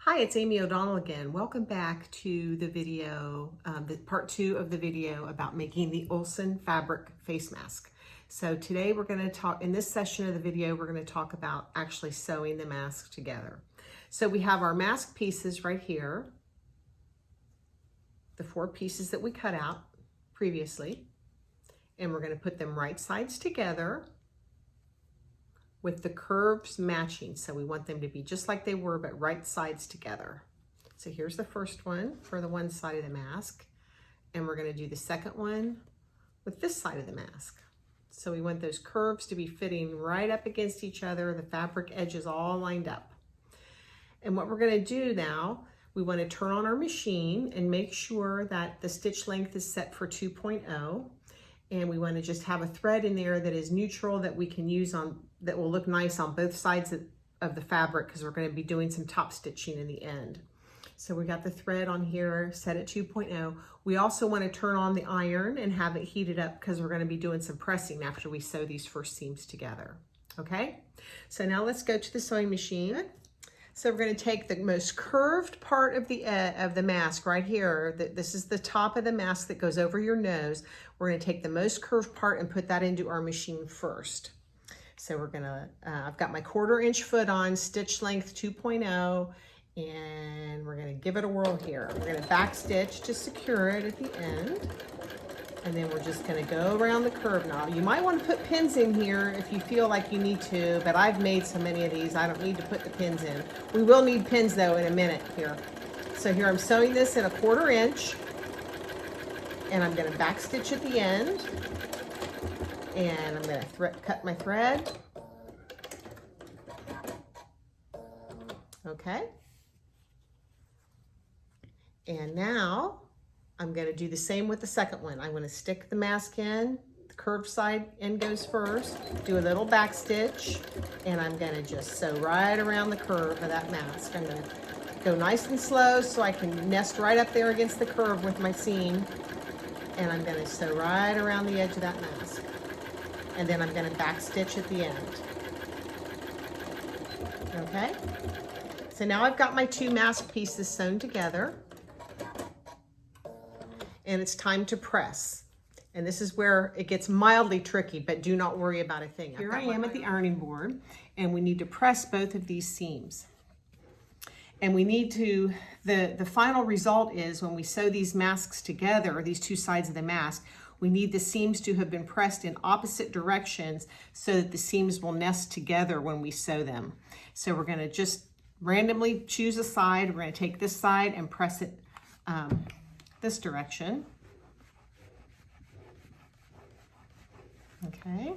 Hi, it's Amy O'Donnell again. Welcome back to the video, the part 2 of the video about making the Olson fabric face mask. So today we're going to talk, in this session of the video, we're going to talk about actually sewing the mask together. So we have our mask pieces right here, the 4 pieces that we cut out previously, and we're going to put them right sides together with the curves matching. So we want them to be just like they were, but right sides together. So here's the first one for the one side of the mask. And we're gonna do the second one with this side of the mask. So we want those curves to be fitting right up against each other, the fabric edges all lined up. And what we're gonna do now, we wanna turn on our machine and make sure that the stitch length is set for 2.0. And we want to just have a thread in there that is neutral that we can use on, that will look nice on both sides of the fabric, because we're going to be doing some top stitching in the end. So we got the thread on here set at 2.0. We also want to turn on the iron and have it heated up because we're going to be doing some pressing after we sew these first seams together. Okay, so now let's go to the sewing machine. So we're going to take the most curved part of the mask right here. This is the top of the mask that goes over your nose. We're going to take the most curved part and put that into our machine first. So we're going to, I've got my 1/4 inch foot on, stitch length 2.0, and we're going to give it a whirl here. We're going to back stitch to secure it at the end. And then we're just going to go around the curve now. You might want to put pins in here if you feel like you need to, but I've made so many of these, I don't need to put the pins in. We will need pins though in a minute here. So here I'm sewing this in a 1/4 inch, and I'm going to back stitch at the end, and I'm going to cut my thread. Okay. And now I'm going to do the same with the second one. I'm going to stick the mask in, the curved side end goes first, do a little back stitch, and I'm going to just sew right around the curve of that mask. I'm going to go nice and slow so I can nest right up there against the curve with my seam, and I'm going to sew right around the edge of that mask. And then I'm going to back stitch at the end. Okay? So now I've got my 2 mask pieces sewn together. And it's time to press. And this is where it gets mildly tricky, but do not worry about a thing. Here I am at the ironing board, and we need to press both of these seams. And we need to, the final result is when we sew these masks together, these 2 sides of the mask, we need the seams to have been pressed in opposite directions so that the seams will nest together when we sew them. So we're gonna just randomly choose a side. We're gonna take this side and press it this direction. Okay.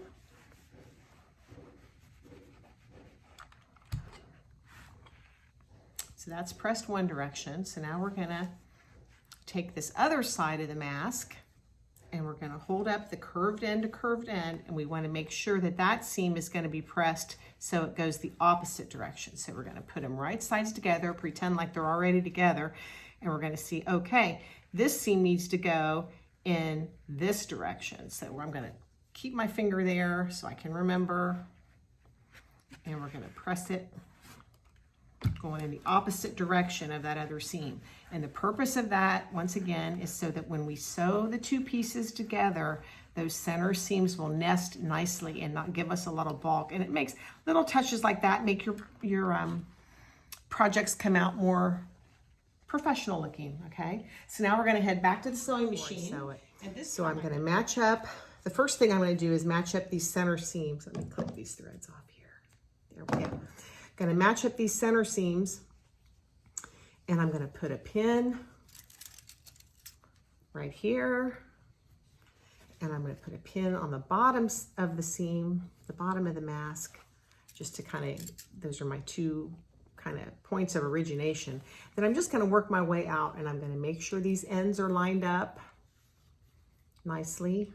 So that's pressed one direction. So now we're gonna take this other side of the mask and we're gonna hold up the curved end to curved end, and we wanna make sure that that seam is gonna be pressed so it goes the opposite direction. So we're gonna put them right sides together, pretend like they're already together, and we're gonna see, okay, this seam needs to go in this direction. So I'm gonna keep my finger there so I can remember, and we're gonna press it going in the opposite direction of that other seam. And the purpose of that, once again, is so that when we sew the 2 pieces together, those center seams will nest nicely and not give us a lot of bulk. And it makes little touches like that make your projects come out more professional looking. Okay, so now we're going to head back to the sewing machine. So I'm going to match up. The first thing I'm going to do is match up these center seams. Let me clip these threads off here. There we go. Going to match up these center seams, and I'm going to put a pin right here, and I'm going to put a pin on the bottoms of the seam, the bottom of the mask, just to kind of, those are my 2 kind of points of origination. Then I'm just going to work my way out, and I'm going to make sure these ends are lined up nicely.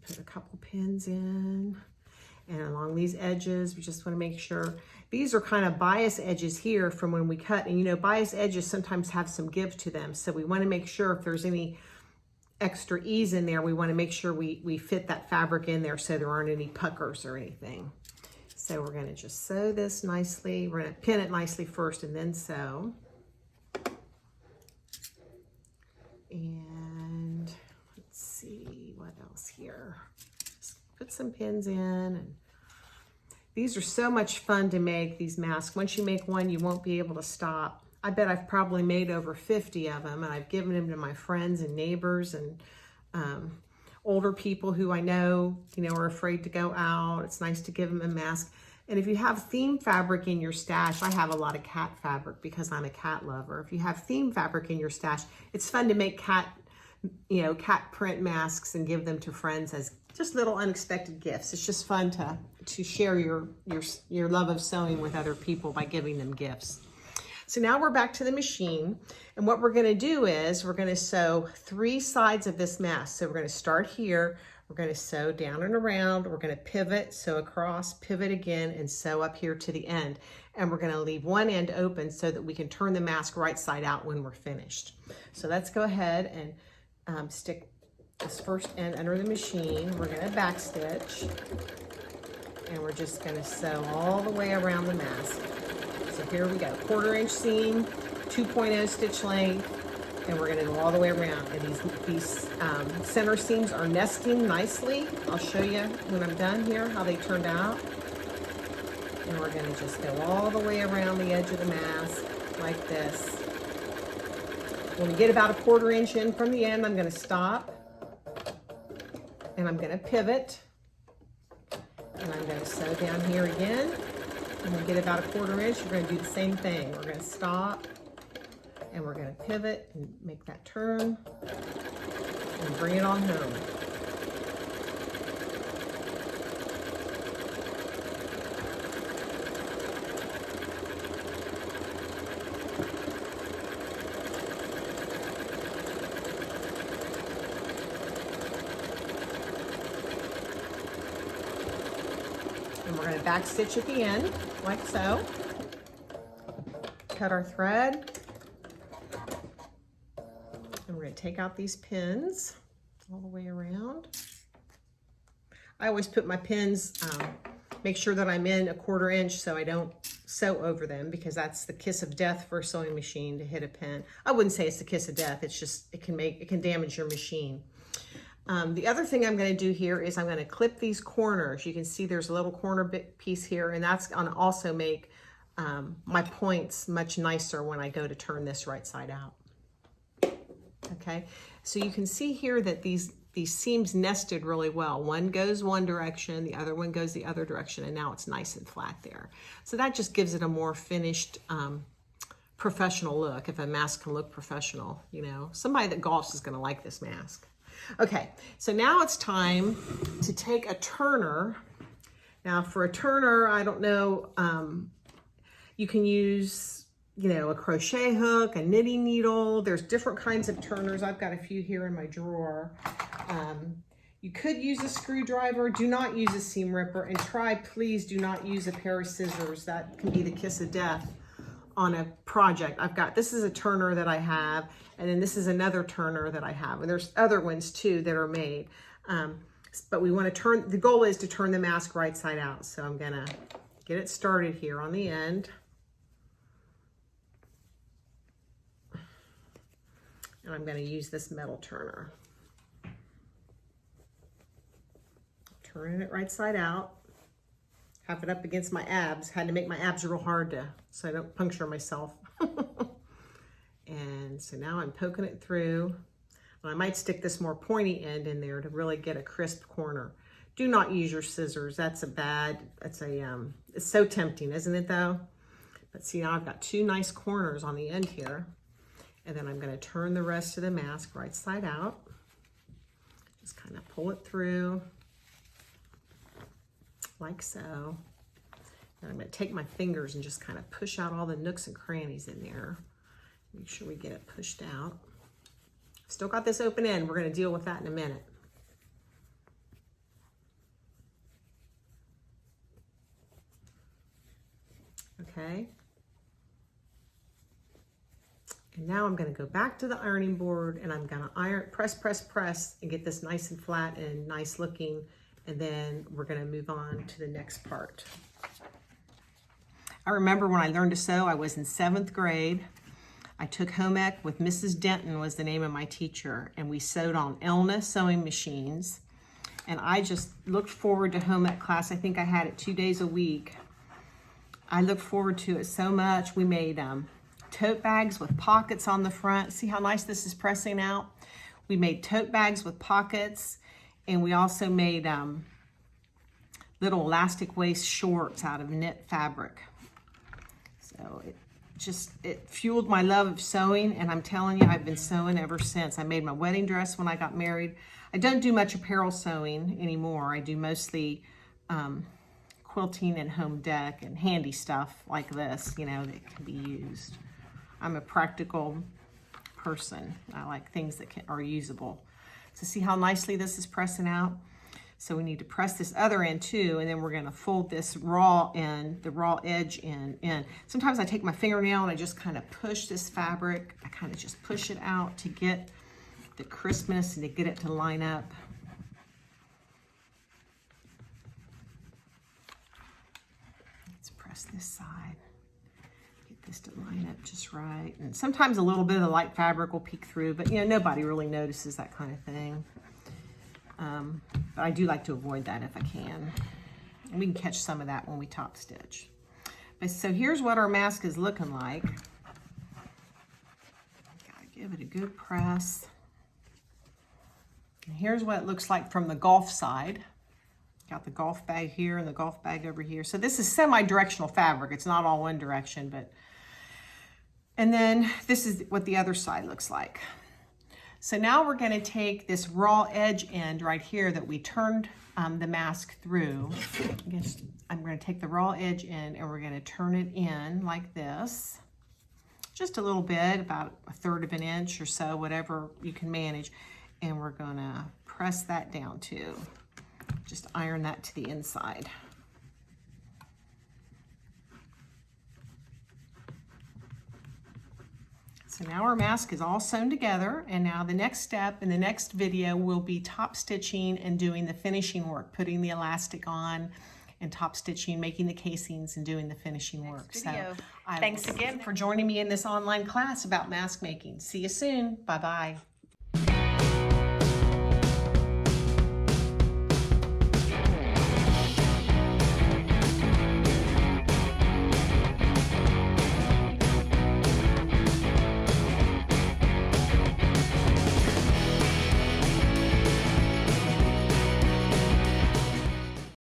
Put a couple pins in, and along these edges, we just want to make sure. These are kind of bias edges here from when we cut, and you know, bias edges sometimes have some give to them. So we want to make sure if there's any extra ease in there, we want to make sure we fit that fabric in there so there aren't any puckers or anything. So we're going to just sew this nicely. We're going to pin it nicely first and then sew. put some pins in. And these are so much fun to make, these masks. Once you make one, you won't be able to stop. I bet I've probably made over 50 of them, and I've given them to my friends and neighbors and older people who I know, are afraid to go out. It's nice to give them a mask. And if you have theme fabric in your stash, I have a lot of cat fabric because I'm a cat lover. If you have theme fabric in your stash, it's fun to make cat print masks and give them to friends as just little unexpected gifts. It's just fun to share your love of sewing with other people by giving them gifts. So now we're back to the machine, and what we're gonna do is we're gonna sew 3 sides of this mask. So we're gonna start here, we're gonna sew down and around, we're gonna pivot, sew across, pivot again, and sew up here to the end. And we're gonna leave one end open so that we can turn the mask right side out when we're finished. So let's go ahead and stick this first end under the machine. We're gonna back stitch, and we're just gonna sew all the way around the mask. So here we go, 1/4 inch seam, 2.0 stitch length, and we're gonna go all the way around. And these center seams are nesting nicely. I'll show you when I'm done here how they turned out. And we're gonna just go all the way around the edge of the mask like this. When we get about a 1/4 inch in from the end, I'm gonna stop, and I'm gonna pivot, and I'm gonna sew down here again. And we get about a 1/4 inch, we're going to do the same thing. We're going to stop, and we're going to pivot and make that turn and bring it on home. And we're going to back stitch at the end, like so. Cut our thread. And we're going to take out these pins all the way around. I always put my pins, make sure that I'm in a 1/4 inch so I don't sew over them, because that's the kiss of death for a sewing machine, to hit a pin. I wouldn't say it's the kiss of death, it's just, it can damage your machine. The other thing I'm going to do here is I'm going to clip these corners. You can see there's a little corner piece here, and that's going to also make my points much nicer when I go to turn this right side out. Okay, so you can see here that these seams nested really well. One goes one direction, the other one goes the other direction, and now it's nice and flat there. So that just gives it a more finished, professional look. If a mask can look professional, somebody that golfs is going to like this mask. Okay, so now it's time to take a turner. Now for a turner, I don't know, you can use, a crochet hook, a knitting needle. There's different kinds of turners. I've got a few here in my drawer. You could use a screwdriver. Do not use a seam ripper, and please do not use a pair of scissors. That can be the kiss of death on a project. This is a turner that I have, and then this is another turner that I have, and there's other ones too that are made. But we want to the goal is to turn the mask right side out. So I'm gonna get it started here on the end. And I'm gonna use this metal turner. Turning it right side out. Have it up against my abs. Had to make my abs real hard so I don't puncture myself. And so now I'm poking it through. And I might stick this more pointy end in there to really get a crisp corner. Do not use your scissors. It's so tempting, isn't it though? But see, now I've got 2 nice corners on the end here. And then I'm going to turn the rest of the mask right side out. Just kind of pull it through like so. And I'm going to take my fingers and just kind of push out all the nooks and crannies in there. Make sure we get it pushed out. Still got this open end. We're going to deal with that in a minute. Okay. And now I'm going to go back to the ironing board, and I'm going to press, and get this nice and flat and nice looking. And then we're going to move on to the next part. I remember when I learned to sew, I was in 7th grade. I took home ec with Mrs. Denton, was the name of my teacher, and we sewed on Elna sewing machines. And I just looked forward to home ec class. I think I had it 2 days a week. I looked forward to it so much. We made tote bags with pockets on the front. See how nice this is pressing out? We made tote bags with pockets, and we also made little elastic waist shorts out of knit fabric. So it fueled my love of sewing, and I'm telling you, I've been sewing ever since. I made my wedding dress when I got married. I don't do much apparel sewing anymore. I do mostly quilting and home dec and handy stuff like this, you know, that can be used. I'm a practical person. I like things that are usable. So see how nicely this is pressing out? So we need to press this other end too, and then we're gonna fold this raw end, the raw edge in. Sometimes I take my fingernail and I just kind of push this fabric. I kind of just push it out to get the crispness and to get it to line up. Let's press this side. Get this to line up just right. And sometimes a little bit of the light fabric will peek through, but you know, nobody really notices that kind of thing. But I do like to avoid that if I can. And we can catch some of that when we top stitch. But so here's what our mask is looking like. Gotta give it a good press. And here's what it looks like from the golf side. Got the golf bag here and the golf bag over here. So this is semi-directional fabric. It's not all one direction, but, and then this is what the other side looks like. So now we're going to take this raw edge end right here that we turned the mask through. I'm going to take the raw edge end and we're going to turn it in like this. Just a little bit, about 1/3 of an inch or so, whatever you can manage. And we're going to press that down too. Just iron that to the inside. So now our mask is all sewn together, and now the next step in the next video will be top stitching and doing the finishing work, putting the elastic on and top stitching, making the casings and doing the finishing work. So thanks again for joining me in this online class about mask making. See you soon. Bye-bye.